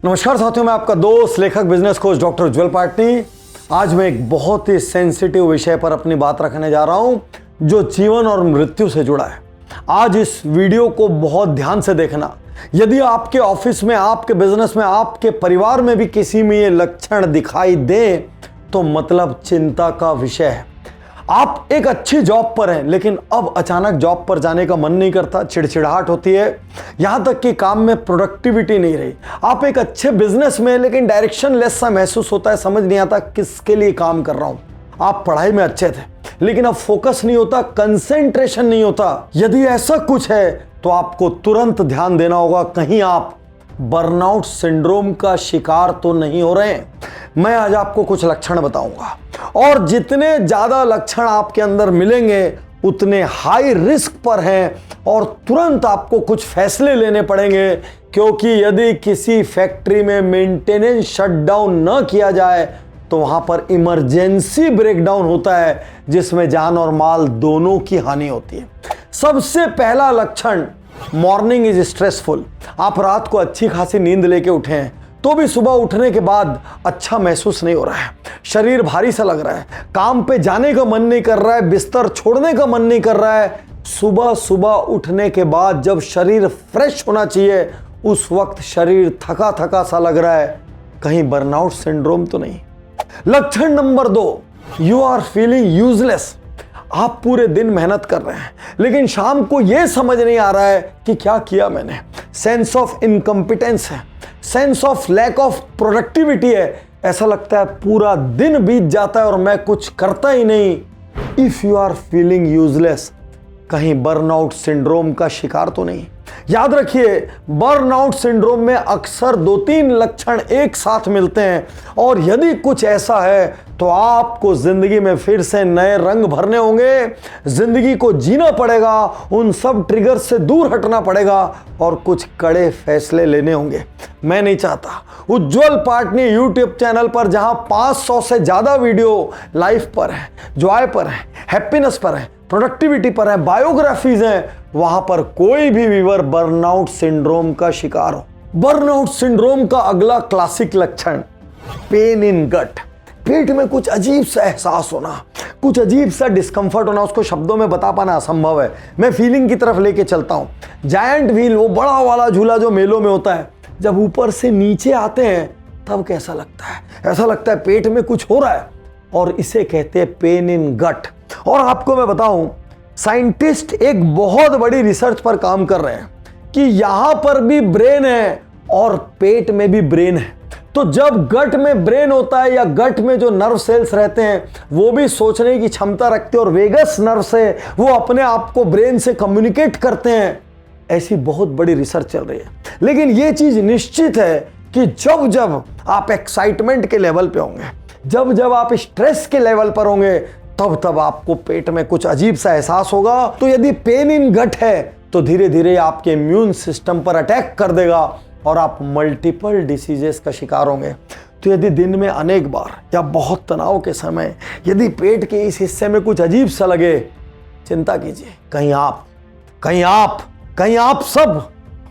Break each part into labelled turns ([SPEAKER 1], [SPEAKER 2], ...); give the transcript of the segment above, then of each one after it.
[SPEAKER 1] नमस्कार साथियों, मैं आपका दोस्त लेखक बिजनेस कोच डॉक्टर उज्जवल पाटनी। आज मैं एक बहुत ही सेंसिटिव विषय पर अपनी बात रखने जा रहा हूं जो जीवन और मृत्यु से जुड़ा है। आज इस वीडियो को बहुत ध्यान से देखना। यदि आपके ऑफिस में, आपके बिजनेस में, आपके परिवार में भी किसी में ये लक्षण दिखाई दे तो मतलब चिंता का विषय है। आप एक अच्छी जॉब पर हैं लेकिन अब अचानक जॉब पर जाने का मन नहीं करता, चिड़चिड़ाहट होती है, यहां तक कि काम में प्रोडक्टिविटी नहीं रही। आप एक अच्छे बिजनेस में लेकिन डायरेक्शन लेस सा महसूस होता है, समझ नहीं आता किसके लिए काम कर रहा हूं। आप पढ़ाई में अच्छे थे लेकिन अब फोकस नहीं होता, कंसेंट्रेशन नहीं होता। यदि ऐसा कुछ है तो आपको तुरंत ध्यान देना होगा, कहीं आप बर्नआउट सिंड्रोम का शिकार तो नहीं हो रहे हैं। मैं आज आपको कुछ लक्षण बताऊंगा और जितने ज्यादा लक्षण आपके अंदर मिलेंगे उतने हाई रिस्क पर हैं और तुरंत आपको कुछ फैसले लेने पड़ेंगे, क्योंकि यदि किसी फैक्ट्री में मेंटेनेंस शटडाउन न किया जाए तो वहां पर इमरजेंसी ब्रेकडाउन होता है जिसमें जान और माल दोनों की हानि होती है। सबसे पहला लक्षण, मॉर्निंग इज स्ट्रेसफुल। आप रात को अच्छी खासी नींद लेके उठे हैं तो भी सुबह उठने के बाद अच्छा महसूस नहीं हो रहा है, शरीर भारी सा लग रहा है, काम पे जाने का मन नहीं कर रहा है, बिस्तर छोड़ने का मन नहीं कर रहा है। सुबह सुबह उठने के बाद जब शरीर फ्रेश होना चाहिए उस वक्त शरीर थका थका सा लग रहा है। कहीं बर्नआउट सिंड्रोम तो नहीं? लक्षण number 2, you are feeling useless. आप पूरे दिन मेहनत कर रहे हैं लेकिन शाम को यह समझ नहीं आ रहा है कि क्या किया मैंने। सेंस ऑफ इनकम्पिटेंस है, sense of lack of productivity है। ऐसा लगता है पूरा दिन बीत जाता है और मैं कुछ करता ही नहीं। If you are feeling useless, कहीं बर्नआउट सिंड्रोम का शिकार तो नहीं? याद रखिए, बर्नआउट सिंड्रोम में अक्सर 2-3 लक्षण एक साथ मिलते हैं और यदि कुछ ऐसा है तो आपको जिंदगी में फिर से नए रंग भरने होंगे, जिंदगी को जीना पड़ेगा, उन सब ट्रिगर से दूर हटना पड़ेगा और कुछ कड़े फैसले लेने होंगे। मैं नहीं चाहता उज्जवल पाटनी यूट्यूब चैनल पर, जहां 500 से ज्यादा वीडियो लाइफ पर है, जॉय पर है, हैप्पीनेस पर है, प्रोडक्टिविटी पर है, बायोग्राफीज हैं, वहां पर कोई भी व्यूअर बर्नआउट सिंड्रोम का शिकार हो। बर्नआउट सिंड्रोम का अगला क्लासिक लक्षण, पेन इन गट। पेट में कुछ अजीब सा एहसास होना, कुछ अजीब सा डिस्कंफर्ट होना, उसको शब्दों में बता पाना असंभव है। मैं फीलिंग की तरफ लेके चलता हूं। जायंट व्हील, वो बड़ा वाला झूला जो मेलों में होता है, जब ऊपर से नीचे आते हैं तब कैसा लगता है? ऐसा लगता है पेट में कुछ हो रहा है और इसे कहते हैं पेन इन गट। और आपको मैं बताऊं, साइंटिस्ट एक बहुत बड़ी रिसर्च पर काम कर रहे हैं कि यहां पर भी ब्रेन है और पेट में भी ब्रेन है। तो जब गट में ब्रेन होता है या गट में जो नर्व सेल्स रहते हैं वो भी सोचने की क्षमता रखते हैं और वेगस नर्व से वो अपने आप को ब्रेन से कम्युनिकेट करते हैं। ऐसी बहुत बड़ी रिसर्च चल रही है। लेकिन यह चीज निश्चित है कि जब जब आप एक्साइटमेंट के लेवल पे होंगे, जब जब आप स्ट्रेस के लेवल पर होंगे, तब तब आपको पेट में कुछ अजीब सा एहसास होगा। तो यदि पेन इन गट है तो धीरे धीरे आपके इम्यून सिस्टम पर अटैक कर देगा और आप मल्टीपल डिसीजेस का शिकार होंगे। तो यदि दिन में अनेक बार या बहुत तनाव के समय यदि पेट के इस हिस्से में कुछ अजीब सा लगे, चिंता कीजिए, कहीं आप सब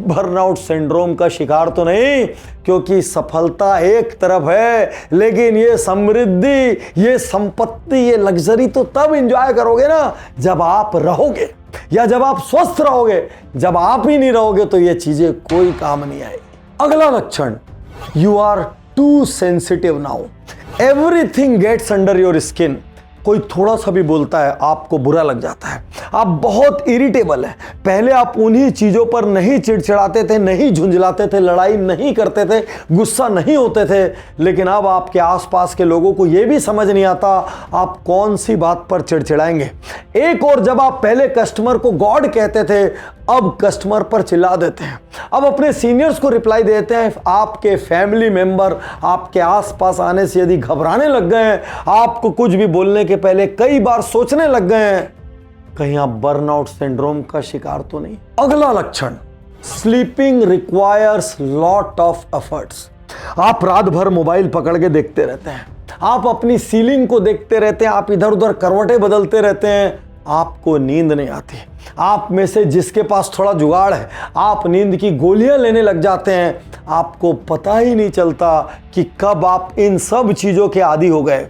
[SPEAKER 1] बर्नआउट सिंड्रोम का शिकार तो नहीं। क्योंकि सफलता एक तरफ है लेकिन ये समृद्धि, ये संपत्ति, ये लग्जरी तो तब एंजॉय करोगे ना जब आप रहोगे या जब आप स्वस्थ रहोगे। जब आप ही नहीं रहोगे तो ये चीजें कोई काम नहीं आएगी। अगला लक्षण, you are too sensitive now, everything gets under your skin. कोई थोड़ा सा भी बोलता है आपको बुरा लग जाता है, आप बहुत इरिटेबल है। पहले आप उन्हीं चीजों पर नहीं चिड़चिड़ाते थे, नहीं झुंझलाते थे, लड़ाई नहीं करते थे, गुस्सा नहीं होते थे, लेकिन अब आपके आसपास के लोगों को यह भी समझ नहीं आता आप कौन सी बात पर चिड़चिड़ाएंगे। एक और जब आप पहले कस्टमर को गॉड कहते थे, अब कस्टमर पर चिल्ला देते हैं। अब अपने सीनियर्स को रिप्लाई देते हैं। आपके फैमिली मेंबर आपके आसपास आने से यदि घबराने लग गए हैं, आपको कुछ भी बोलने के पहले कई बार सोचने लग गए हैं, कहीं आप बर्नआउट सिंड्रोम का शिकार तो नहीं? अगला लक्षण, sleeping requires lot of efforts. आप रात भर मोबाइल पकड़ के देखते रहते हैं, आप अपनी सीलिंग को देखते रहते हैं, आप इधर उधर करवटें बदलते रहते हैं, आपको नींद नहीं आती। आप में से जिसके पास थोड़ा जुगाड़ है, आप नींद की गोलियां लेने लग जाते हैं। आपको पता ही नहीं चलता कि कब आप इन सब चीजों के आदी हो गए।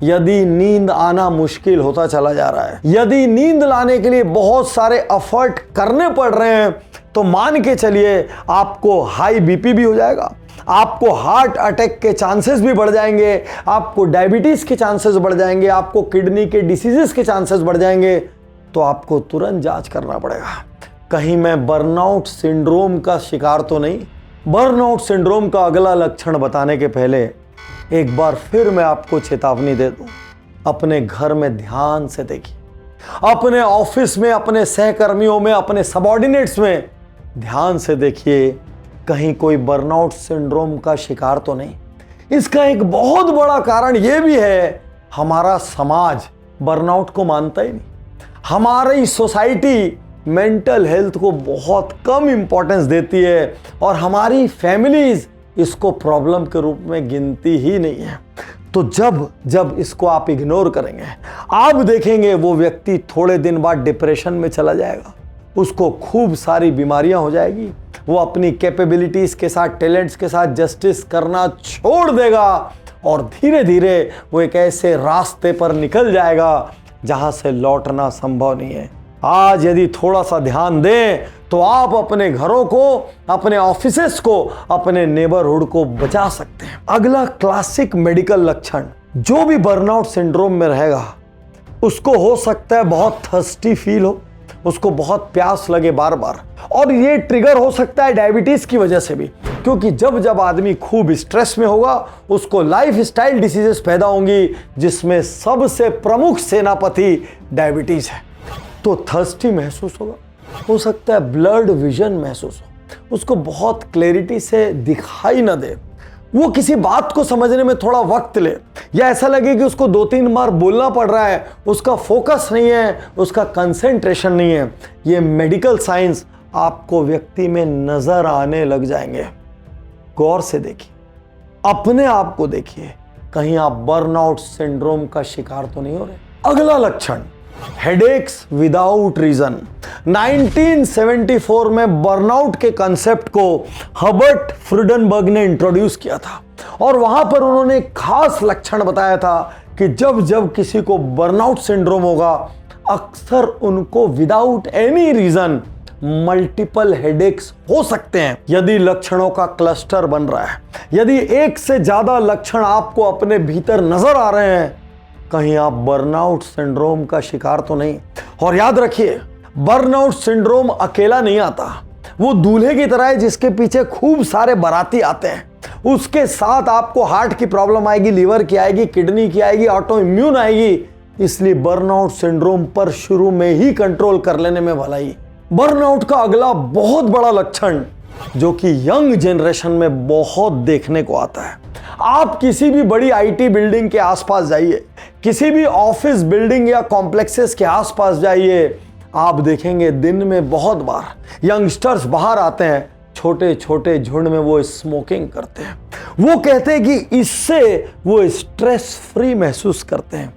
[SPEAKER 1] यदि नींद आना मुश्किल होता चला जा रहा है, यदि नींद लाने के लिए बहुत सारे एफर्ट करने पड़ रहे हैं, तो मान के चलिए आपको हाई बीपी भी हो जाएगा, आपको हार्ट अटैक के चांसेस भी बढ़ जाएंगे, आपको डायबिटीज के चांसेस बढ़ जाएंगे, आपको किडनी के डिसीजेस के चांसेस बढ़ जाएंगे। तो आपको तुरंत जांच करना पड़ेगा, कहीं मैं बर्नआउट सिंड्रोम का शिकार तो नहीं। बर्नआउट सिंड्रोम का अगला लक्षण बताने के पहले एक बार फिर मैं आपको चेतावनी दे दूं, अपने घर में ध्यान से देखिए, अपने ऑफिस में, अपने सहकर्मियों में, अपने सबऑर्डिनेट्स में ध्यान से देखिए, कहीं कोई बर्नआउट सिंड्रोम का शिकार तो नहीं। इसका एक बहुत बड़ा कारण यह भी है, हमारा समाज बर्नआउट को मानता ही नहीं। हमारी सोसाइटी मेंटल हेल्थ को बहुत कम इंपॉर्टेंस देती है और हमारी फैमिलीज इसको प्रॉब्लम के रूप में गिनती ही नहीं है। तो जब जब इसको आप इग्नोर करेंगे, आप देखेंगे वो व्यक्ति थोड़े दिन बाद डिप्रेशन में चला जाएगा, उसको खूब सारी बीमारियां हो जाएगी, वो अपनी कैपेबिलिटीज के साथ, टैलेंट्स के साथ जस्टिस करना छोड़ देगा और धीरे धीरे वो एक ऐसे रास्ते पर निकल जाएगा जहां से लौटना संभव नहीं है। आज यदि थोड़ा सा ध्यान दें तो आप अपने घरों को, अपने ऑफिसेस को, अपने नेबरहुड को बचा सकते हैं। अगला क्लासिक मेडिकल लक्षण जो भी बर्नआउट सिंड्रोम में रहेगा, उसको हो सकता है बहुत थर्स्टी फील हो, उसको बहुत प्यास लगे बार बार, और ये ट्रिगर हो सकता है डायबिटीज की वजह से भी, क्योंकि जब जब आदमी खूब स्ट्रेस में होगा उसको लाइफ स्टाइल डिसीजेस पैदा होंगी, जिसमें सबसे प्रमुख सेनापति डायबिटीज है। तो थर्स्टी महसूस होगा, हो सकता है ब्लर्ड विजन महसूस हो, उसको बहुत क्लैरिटी से दिखाई ना दे, वो किसी बात को समझने में थोड़ा वक्त ले, या ऐसा लगे कि उसको 2-3 बार बोलना पड़ रहा है, उसका फोकस नहीं है, उसका कंसंट्रेशन नहीं है। ये मेडिकल साइंस आपको व्यक्ति में नजर आने लग जाएंगे। गौर से देखिए, अपने आप को देखिए, कहीं आप बर्नआउट सिंड्रोम का शिकार तो नहीं हो रहे। अगला लक्षण, हेडेक्स विदाउट रीजन। 1974 में बर्नआउट के कंसेप्ट को हर्बर्ट फ्रूडेनबर्ग ने इंट्रोड्यूस किया था और वहां पर उन्होंने एक खास लक्षण बताया था कि जब जब किसी को बर्नआउट सिंड्रोम होगा, अक्सर उनको without any reason multiple headaches हो सकते हैं। यदि लक्षणों का क्लस्टर बन रहा है, यदि एक से ज्यादा लक्षण आपको अपने भीतर नजर आ रहे हैं, कहीं आप बर्नआउट सिंड्रोम का शिकार तो नहीं। और याद रखिए, बर्नआउट सिंड्रोम अकेला नहीं आता, वो दूल्हे की तरह है जिसके पीछे खूब सारे बाराती आते हैं। उसके साथ आपको हार्ट की प्रॉब्लम आएगी, लीवर की आएगी, किडनी की आएगी, ऑटो इम्यून आएगी। इसलिए बर्नआउट सिंड्रोम पर शुरू में ही कंट्रोल कर लेने में भलाई। बर्नआउट का अगला बहुत बड़ा लक्षण जो कि यंग जनरेशन में बहुत देखने को आता है, आप किसी भी बड़ी आईटी बिल्डिंग के आसपास जाइए, किसी भी ऑफिस बिल्डिंग या कॉम्प्लेक्सेस के आसपास जाइए, आप देखेंगे दिन में बहुत बार यंगस्टर्स बाहर आते हैं, छोटे छोटे झुंड में वो स्मोकिंग करते हैं। वो कहते हैं कि इससे वो स्ट्रेस फ्री महसूस करते हैं।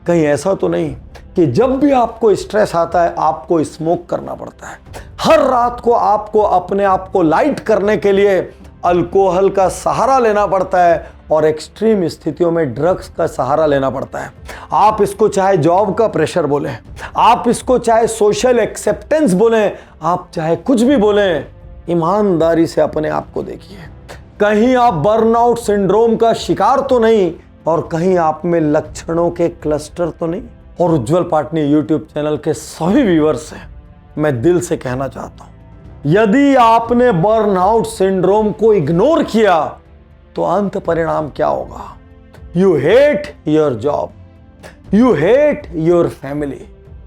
[SPEAKER 1] कहीं ऐसा तो नहीं कि जब भी आपको स्ट्रेस आता है आपको स्मोक करना पड़ता है? हर रात को आपको अपने आप को लाइट करने के लिए अल्कोहल का सहारा लेना पड़ता है और एक्सट्रीम स्थितियों में ड्रग्स का सहारा लेना पड़ता है। आप इसको चाहे जॉब का प्रेशर बोलें, आप इसको चाहे सोशल एक्सेप्टेंस बोलें, आप चाहे कुछ भी बोलें, ईमानदारी से अपने आप को देखिए, कहीं आप बर्नआउट सिंड्रोम का शिकार तो नहीं और कहीं आप में लक्षणों के क्लस्टर तो नहीं। और उज्जवल पाटनी यूट्यूब चैनल के सभी व्यूअर्स से मैं दिल से कहना चाहता हूं, यदि आपने बर्नआउट सिंड्रोम को इग्नोर किया तो अंत परिणाम क्या होगा? You hate your job, you hate your family,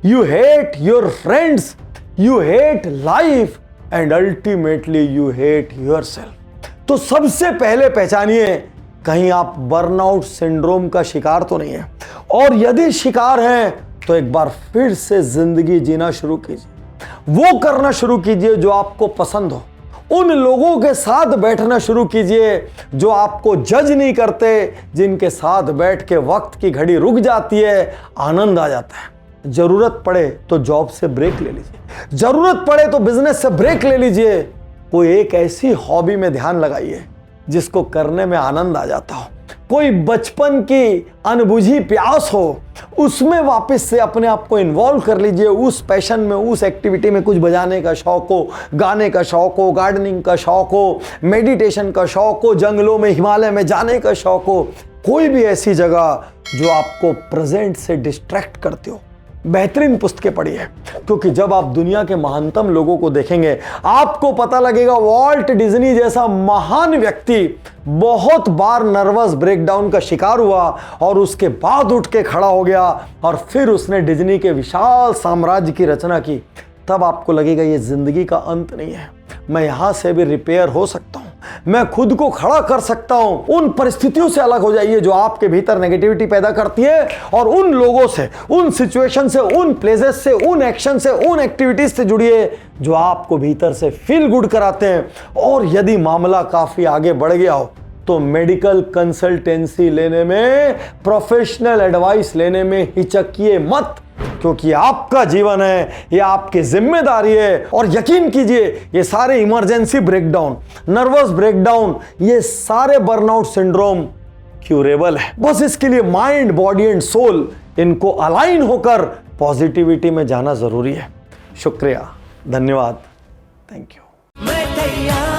[SPEAKER 1] you hate your friends, you hate life and ultimately you hate yourself. तो सबसे पहले पहचानिए कहीं आप बर्नआउट सिंड्रोम का शिकार तो नहीं है, और यदि शिकार हैं तो एक बार फिर से जिंदगी जीना शुरू कीजिए, वो करना शुरू कीजिए जो आपको पसंद हो, उन लोगों के साथ बैठना शुरू कीजिए जो आपको जज नहीं करते, जिनके साथ बैठ के वक्त की घड़ी रुक जाती है, आनंद आ जाता है। जरूरत पड़े तो जॉब से ब्रेक ले लीजिए, जरूरत पड़े तो बिजनेस से ब्रेक ले लीजिए, कोई एक ऐसी हॉबी में ध्यान लगाइए जिसको करने में आनंद आ जाता हो। कोई बचपन की अनबुझी प्यास हो, उसमें वापस से अपने आप को इन्वॉल्व कर लीजिए। उस पैशन में, उस एक्टिविटी में, कुछ बजाने का शौक हो, गाने का शौक हो, गार्डनिंग का शौक हो, मेडिटेशन का शौक हो, जंगलों में, हिमालय में जाने का शौक हो, कोई भी ऐसी जगह जो आपको प्रेजेंट से डिस्ट्रैक्ट करते हो, बेहतरीन पुस्तकें पढ़िए। क्योंकि जब आप दुनिया के महानतम लोगों को देखेंगे, आपको पता लगेगा वॉल्ट डिज्नी जैसा महान व्यक्ति बहुत बार नर्वस ब्रेकडाउन का शिकार हुआ और उसके बाद उठ के खड़ा हो गया और फिर उसने डिज्नी के विशाल साम्राज्य की रचना की। तब आपको लगेगा ये जिंदगी का अंत नहीं है, मैं यहां से भी रिपेयर हो सकता हूं, मैं खुद को खड़ा कर सकता हूं। उन परिस्थितियों से अलग हो जाइए जो आपके भीतर नेगेटिविटी पैदा करती है, और उन लोगों से, उन सिचुएशन से, उन प्लेसेस से, उन एक्शन से, उन एक्टिविटीज से जुड़िए जो आपको भीतर से फील गुड कराते हैं। और यदि मामला काफी आगे बढ़ गया हो तो मेडिकल कंसल्टेंसी लेने में, प्रोफेशनल एडवाइस लेने में हिचकिए मत, क्योंकि आपका जीवन है, ये आपकी जिम्मेदारी है। और यकीन कीजिए, ये सारे इमरजेंसी ब्रेकडाउन, नर्वस ब्रेकडाउन, ये सारे बर्नआउट सिंड्रोम क्यूरेबल है। बस इसके लिए माइंड, बॉडी एंड सोल इनको अलाइन होकर पॉजिटिविटी में जाना जरूरी है। शुक्रिया, धन्यवाद, थैंक यू।